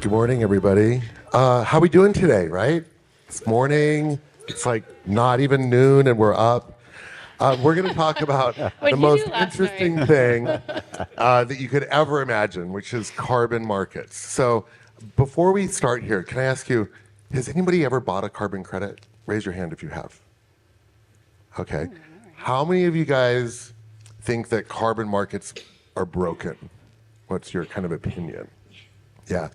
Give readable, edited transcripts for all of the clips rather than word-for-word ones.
Good morning, everybody. How we doing today, right? It's morning. It's like not even noon and we're up. We're going to talk about the most interesting thing that you could ever imagine, which is carbon markets. So before we start here, can I ask you, has anybody ever bought a carbon credit? Raise your hand if you have. Okay. How many of you guys think that carbon markets are broken? What's your kind of opinion? Yeah.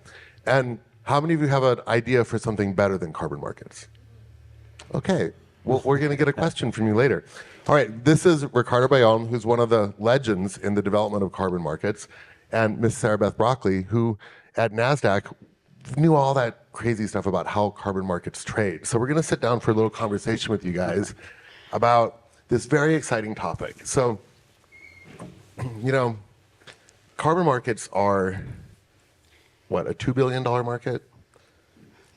And how many of you have an idea for something better than carbon markets? Okay. Well, we're going to get a question from you later. All right. This is Ricardo Bayon, who's one of the legends in the development of carbon markets, and Miss Sarabeth Brockley, who at NASDAQ knew all that crazy stuff about how carbon markets trade. So we're going to sit down for a little conversation with you guys about this very exciting topic. So, you know, carbon markets are, what, a $2 billion market?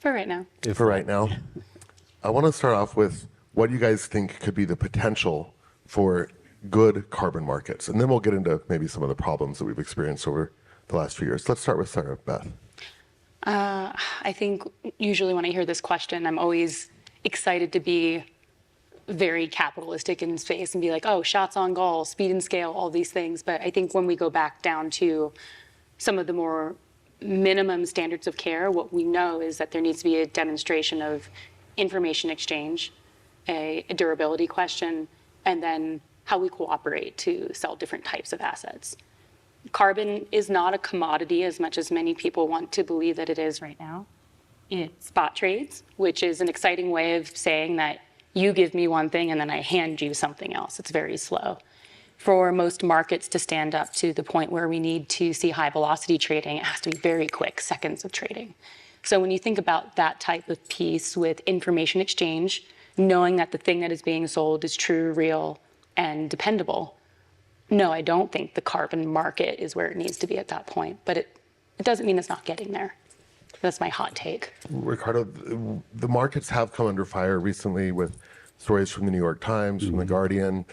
For right now. For right now. I want to start off with what you guys think could be the potential for good carbon markets. And then we'll get into maybe some of the problems that we've experienced over the last few years. Let's start with Sarabeth. I think usually when I hear this question, I'm always excited to be very capitalistic in space and be like, oh, shots on goal, speed and scale, all these things. But I think when we go back down to some of the more minimum standards of care, what we know is that there needs to be a demonstration of information exchange, a durability question, and then how we cooperate to sell different types of assets. Carbon is not a commodity as much as many people want to believe that it is right now. It spot trades, which is an exciting way of saying that you give me one thing and then I hand you something else. It's very slow. For most markets to stand up to the point where we need to see high velocity trading, it has to be very quick, seconds of trading. So when you think about that type of piece with information exchange, knowing that the thing that is being sold is true, real, and dependable, no, I don't think the carbon market is where it needs to be at that point. But it doesn't mean it's not getting there. That's my hot take. Ricardo, the markets have come under fire recently with stories from the New York Times, from the Guardian.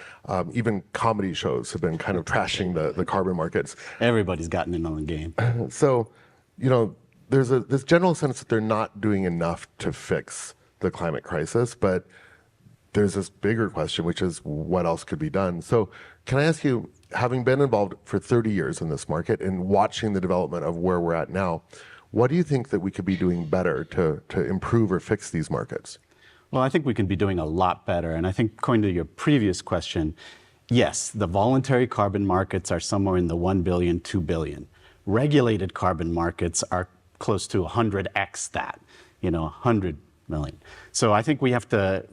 Even comedy shows have been kind of trashing the carbon markets. Everybody's gotten in on the game. So, you know, there's this general sense that they're not doing enough to fix the climate crisis, but there's this bigger question, which is what else could be done? So can I ask you, having been involved for 30 years in this market and watching the development of where we're at now, what do you think that we could be doing better to improve or fix these markets? Well, I think we can be doing a lot better. And I think according to your previous question, yes, the voluntary carbon markets are somewhere in the 1 billion, 2 billion. Regulated carbon markets are close to 100x that, 100 million. So I think we have to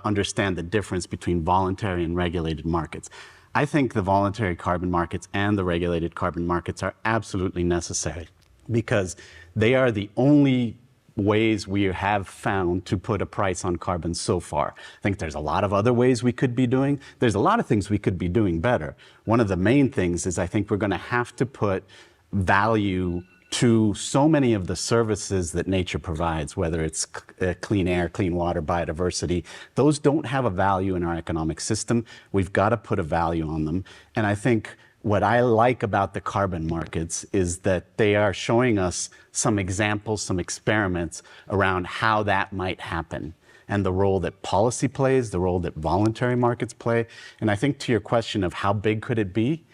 understand the difference between voluntary and regulated markets. I think the voluntary carbon markets and the regulated carbon markets are absolutely necessary because they are the only ways we have found to put a price on carbon so far. I think there's a lot of other ways we could be doing. There's a lot of things we could be doing better. One of the main things is I think we're going to have to put value to so many of the services that nature provides, whether it's clean air, clean water, biodiversity. Those don't have a value in our economic system. We've got to put a value on them. And I think what I like about the carbon markets is that they are showing us some examples, some experiments around how that might happen and the role that policy plays, the role that voluntary markets play. And I think to your question of how big could it be,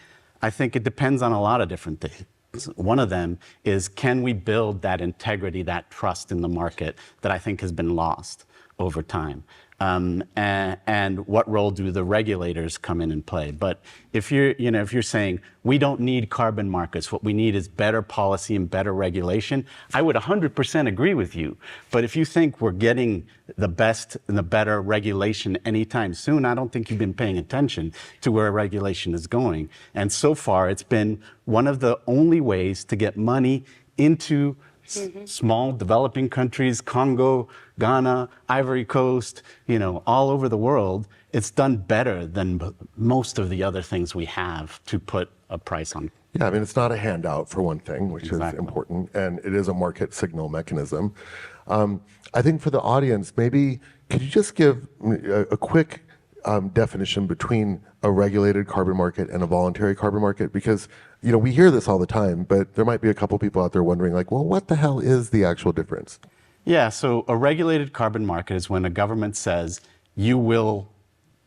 I think it depends on a lot of different things. One of them is, can we build that integrity, that trust in the market that I think has been lost over time? And what role do the regulators come in and play? But if you're saying we don't need carbon markets, what we need is better policy and better regulation, I would 100% agree with you. But if you think we're getting the best and the better regulation anytime soon, I don't think you've been paying attention to where regulation is going. And so far, it's been one of the only ways to get money into small developing countries, Congo, Ghana, Ivory Coast, all over the world. It's done better than most of the other things we have to put a price on. Yeah, I mean, it's not a handout for one thing, which is important, and it is a market signal mechanism. I think for the audience, maybe could you just give a quick definition between a regulated carbon market and a voluntary carbon market? Because we hear this all the time, but there might be a couple people out there wondering, like, well, what the hell is the actual difference? Yeah, so a regulated carbon market is when a government says you will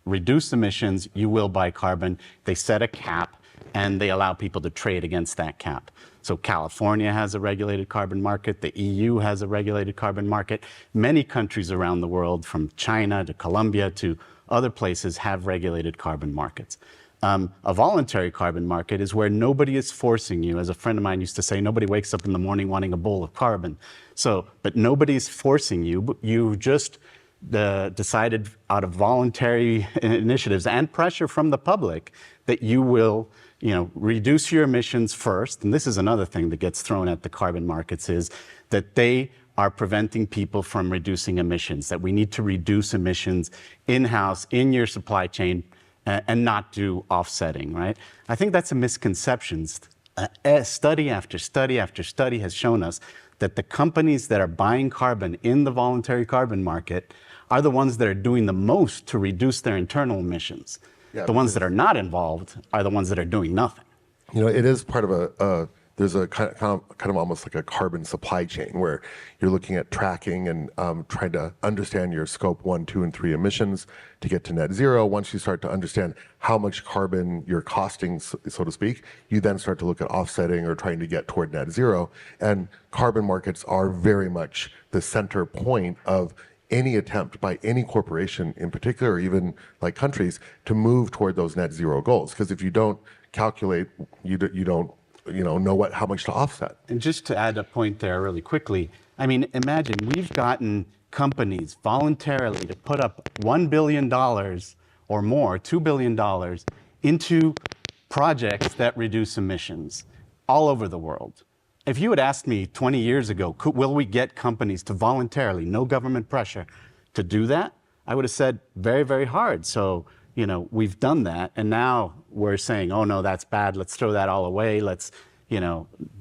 reduce emissions, you will buy carbon. They set a cap and they allow people to trade against that cap. So California has a regulated carbon market, the EU has a regulated carbon market. Many countries around the world, from China to Colombia to other places, have regulated carbon markets. A voluntary carbon market is where nobody is forcing you. As a friend of mine used to say, nobody wakes up in the morning wanting a bowl of carbon. But nobody's forcing you. You just decided out of voluntary initiatives and pressure from the public that you will reduce your emissions first. And this is another thing that gets thrown at the carbon markets, is that they are preventing people from reducing emissions, that we need to reduce emissions in-house, in your supply chain, and not do offsetting, right? I think that's a misconception. Study after study after study has shown us that the companies that are buying carbon in the voluntary carbon market are the ones that are doing the most to reduce their internal emissions. Yeah, the ones that are not involved are the ones that are doing nothing. It is part of there's a kind of almost like a carbon supply chain where you're looking at tracking and trying to understand your scope 1, 2, and 3 emissions to get to net zero. Once you start to understand how much carbon you're costing, so to speak, you then start to look at offsetting or trying to get toward net zero. And carbon markets are very much the center point of any attempt by any corporation in particular, or even like countries, to move toward those net zero goals. Because if you don't calculate, you don't know how much to offset. And just to add a point there really quickly, I mean, imagine we've gotten companies voluntarily to put up $1 billion or more, $2 billion, into projects that reduce emissions all over the world. If you had asked me 20 years ago, will we get companies to voluntarily, no government pressure, to do that? I would have said very, very hard. So, we've done that. And now we're saying, oh, no, that's bad. Let's throw that all away. Let's,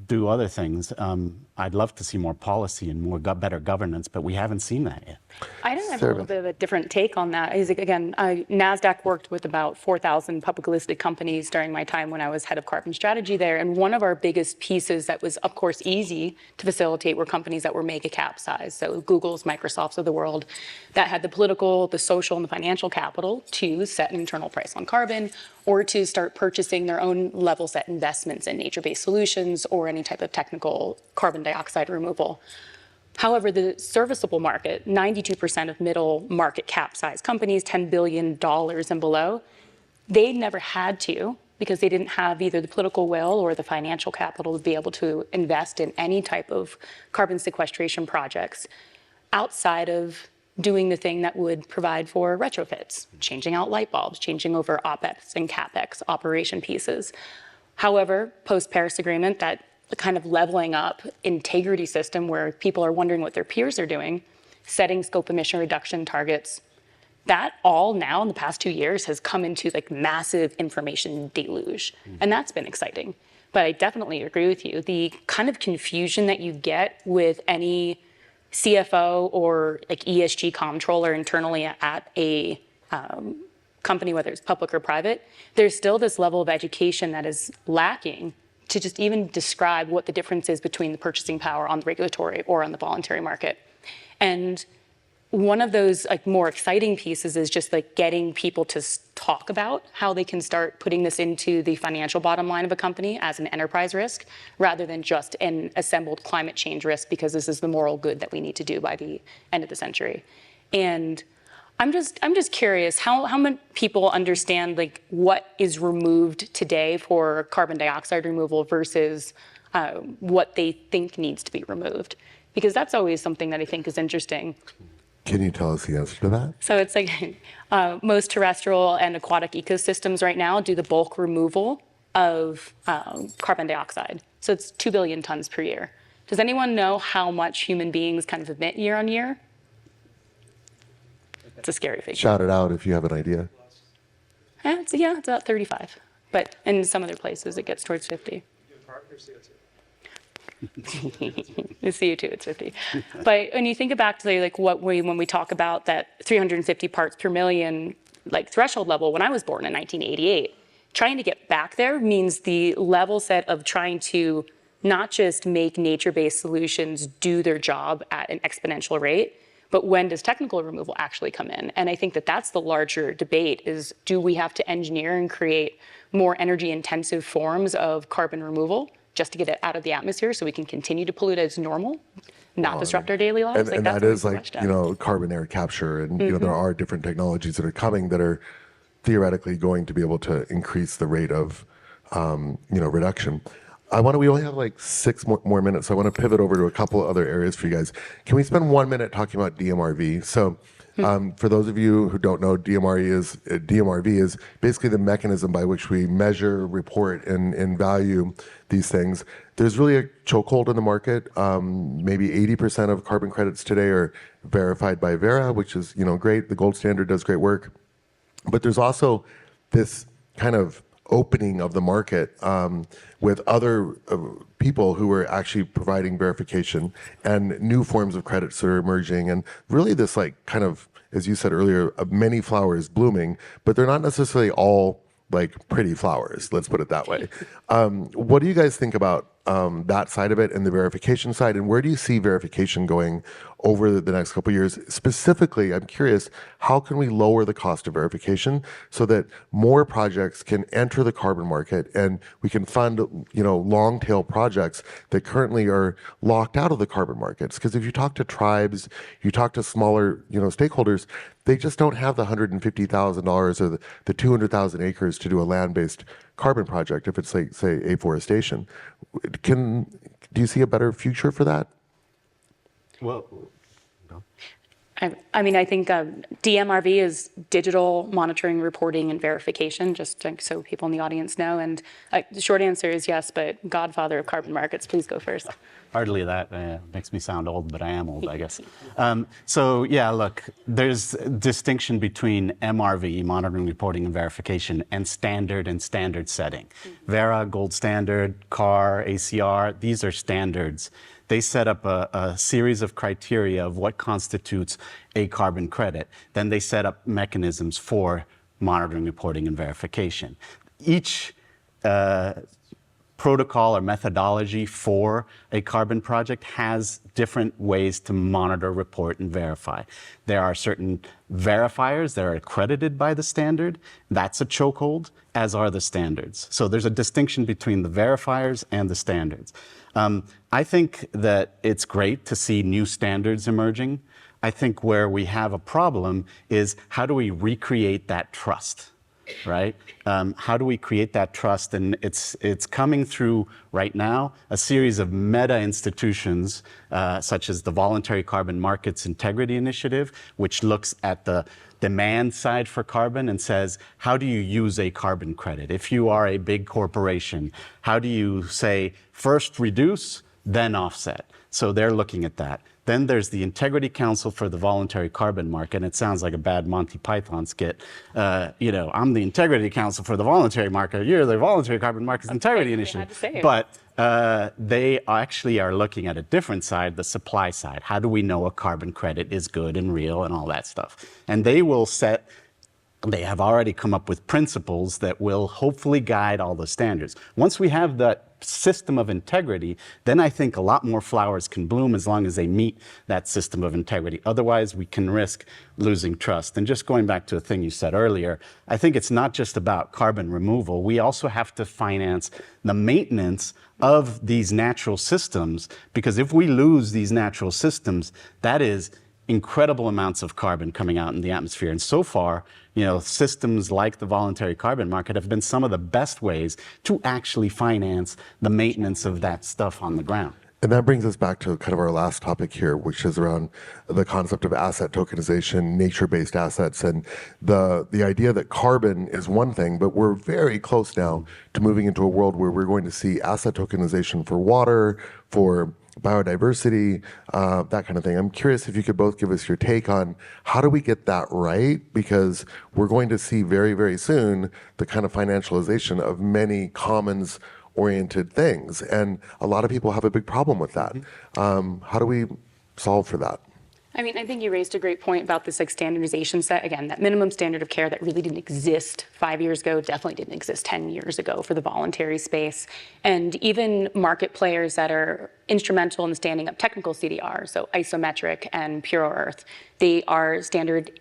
do other things. I'd love to see more policy and more better governance, but we haven't seen that yet. I didn't have a little bit of a different take on that. Again, NASDAQ worked with about 4,000 publicly listed companies during my time when I was head of carbon strategy there. And one of our biggest pieces that was, of course, easy to facilitate were companies that were mega cap size. So Google's, Microsoft's of the world that had the political, the social, and the financial capital to set an internal price on carbon, or to start purchasing their own level set investments in nature-based solutions or any type of technical carbon dioxide removal. However, the serviceable market, 92% of middle market cap size companies, $10 billion and below, they never had to, because they didn't have either the political will or the financial capital to be able to invest in any type of carbon sequestration projects outside of doing the thing that would provide for retrofits, changing out light bulbs, changing over OpEx and CapEx operation pieces. However, post-Paris Agreement, that kind of leveling up integrity system where people are wondering what their peers are doing, setting scope emission reduction targets, that all now in the past 2 years has come into like massive information deluge. And that's been exciting. But I definitely agree with you. The kind of confusion that you get with any CFO or like ESG comptroller internally at a company, whether it's public or private, there's still this level of education that is lacking to just even describe what the difference is between the purchasing power on the regulatory or on the voluntary market. And one of those like more exciting pieces is just like getting people to talk about how they can start putting this into the financial bottom line of a company as an enterprise risk, rather than just an assembled climate change risk, because this is the moral good that we need to do by the end of the century. And I'm just curious how many people understand like what is removed today for carbon dioxide removal versus what they think needs to be removed, because that's always something that I think is interesting. Can you tell us the answer to that? So it's like most terrestrial and aquatic ecosystems right now do the bulk removal of carbon dioxide. So it's 2 billion tons per year. Does anyone know how much human beings kind of emit year on year? It's a scary figure. Shout it out if you have an idea. It's about 35. But in some other places, it gets towards 50. The CO2, it's 50. But when you think back to like when we talk about that 350 parts per million like threshold level, when I was born in 1988, trying to get back there means the level set of trying to not just make nature-based solutions do their job at an exponential rate, but when does technical removal actually come in? And I think that that's the larger debate is, do we have to engineer and create more energy-intensive forms of carbon removal just to get it out of the atmosphere so we can continue to pollute as normal, not disrupt our daily lives? And that is like, carbon air capture. And, there are different technologies that are coming that are theoretically going to be able to increase the rate of, reduction. We only have like 6 more minutes, so I want to pivot over to a couple of other areas for you guys. Can we spend 1 minute talking about DMRV? So for those of you who don't know, DMRV is basically the mechanism by which we measure, report, and value these things. There's really a chokehold in the market. Maybe 80% of carbon credits today are verified by Verra, which is great. The gold standard does great work. But there's also this kind of opening of the market with other people who are actually providing verification and new forms of credits that are emerging, and really this like kind of, as you said earlier, many flowers blooming, but they're not necessarily all like pretty flowers, let's put it that way. What do you guys think about that side of it and the verification side, and where do you see verification going over the next couple of years? Specifically, I'm curious, how can we lower the cost of verification so that more projects can enter the carbon market and we can fund, long tail projects that currently are locked out of the carbon markets? Because if you talk to tribes, you talk to smaller, stakeholders, they just don't have the $150,000 or the 200,000 acres to do a land-based carbon project if it's like, say, afforestation. Do you see a better future for that? Well, I think DMRV is digital monitoring, reporting, and verification, just so people in the audience know. And the short answer is yes, but godfather of carbon markets, please go first. Hardly that. Makes me sound old, but I am old, I guess. So yeah, look, there's a distinction between MRV, monitoring, reporting, and verification, and standard setting. Verra, gold standard, CAR, ACR, these are standards. They set up a series of criteria of what constitutes a carbon credit. Then they set up mechanisms for monitoring, reporting, and verification. Each protocol or methodology for a carbon project has different ways to monitor, report, and verify. There are certain verifiers that are accredited by the standard. That's a chokehold, as are the standards. So there's a distinction between the verifiers and the standards. I think that it's great to see new standards emerging. I think where we have a problem is, how do we recreate that trust? Right? How do we create that trust? And it's coming through right now a series of meta institutions, such as the Voluntary Carbon Markets Integrity Initiative, which looks at the demand side for carbon and says, how do you use a carbon credit? If you are a big corporation, how do you say, first reduce, then offset? So they're looking at that. Then there's the Integrity Council for the Voluntary Carbon Market, and it sounds like a bad Monty Python skit. I'm the Integrity Council for the Voluntary Market. You're the Voluntary Carbon Markets Integrity Initiative. But they actually are looking at a different side, the supply side. How do we know a carbon credit is good and real and all that stuff? And they have already come up with principles that will hopefully guide all the standards. Once we have that system of integrity, then I think a lot more flowers can bloom as long as they meet that system of integrity. Otherwise, we can risk losing trust. And just going back to a thing you said earlier, I think it's not just about carbon removal. We also have to finance the maintenance of these natural systems, because if we lose these natural systems, that is incredible amounts of carbon coming out in the atmosphere. And so far, systems like the voluntary carbon market have been some of the best ways to actually finance the maintenance of that stuff on the ground. And that brings us back to kind of our last topic here, which is around the concept of asset tokenization, nature-based assets, and the idea that carbon is one thing, but we're very close now to moving into a world where we're going to see asset tokenization for water, for biodiversity, that kind of thing. I'm curious if you could both give us your take on how do we get that right? Because we're going to see very, very soon the kind of financialization of many commons-oriented things. And a lot of people have a big problem with that. How do we solve for that? I mean, I think you raised a great point about this like standardization set. Again, that minimum standard of care that really didn't exist 5 years ago, definitely didn't exist 10 years ago for the voluntary space. And even market players that are instrumental in standing up technical CDR, so Isometric and Pure Earth, they are standard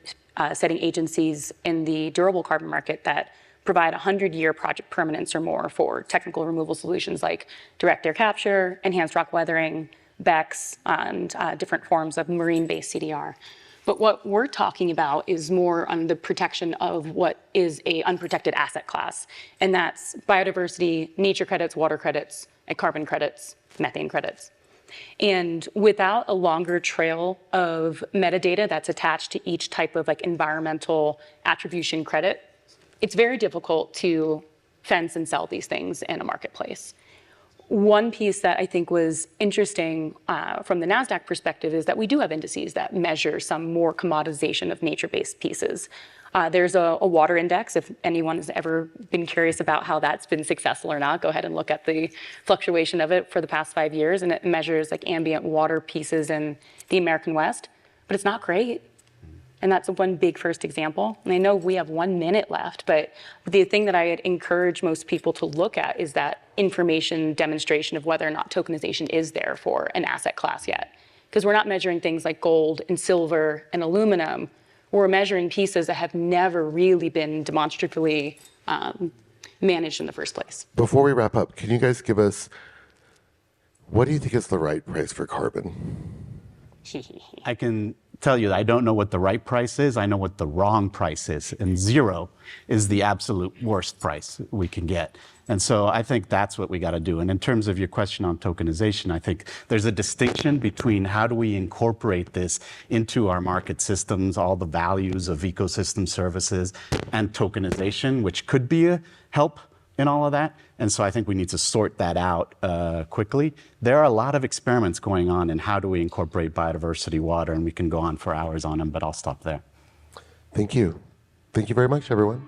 setting agencies in the durable carbon market that provide 100-year project permanence or more for technical removal solutions like direct air capture, enhanced rock weathering, BECCS, and different forms of marine-based CDR. But what we're talking about is more on the protection of what is a unprotected asset class, and that's biodiversity, nature credits, water credits, and carbon credits, methane credits. And without a longer trail of metadata that's attached to each type of like environmental attribution credit, it's very difficult to fence and sell these things in a marketplace. One piece that I think was interesting from the NASDAQ perspective is that we do have indices that measure some more commoditization of nature-based pieces. There's a water index. If anyone has ever been curious about how that's been successful or not, go ahead and look at the fluctuation of it for the past 5 years, and it measures like ambient water pieces in the American West, but it's not great. And that's one big first example. And I know we have 1 minute left, but the thing that I'd encourage most people to look at is that information demonstration of whether or not tokenization is there for an asset class yet. Because we're not measuring things like gold and silver and aluminum. We're measuring pieces that have never really been demonstratively managed in the first place. Before we wrap up, can you guys give us, what do you think is the right price for carbon? I can tell you that I don't know what the right price is. I know what the wrong price is. And 0 is the absolute worst price we can get. And so I think that's what we got to do. And in terms of your question on tokenization, I think there's a distinction between how do we incorporate this into our market systems, all the values of ecosystem services, and tokenization, which could be a help in all of that. And so I think we need to sort that out quickly. There are a lot of experiments going on in how do we incorporate biodiversity water, and we can go on for hours on them, but I'll stop there. Thank you. Thank you very much, everyone.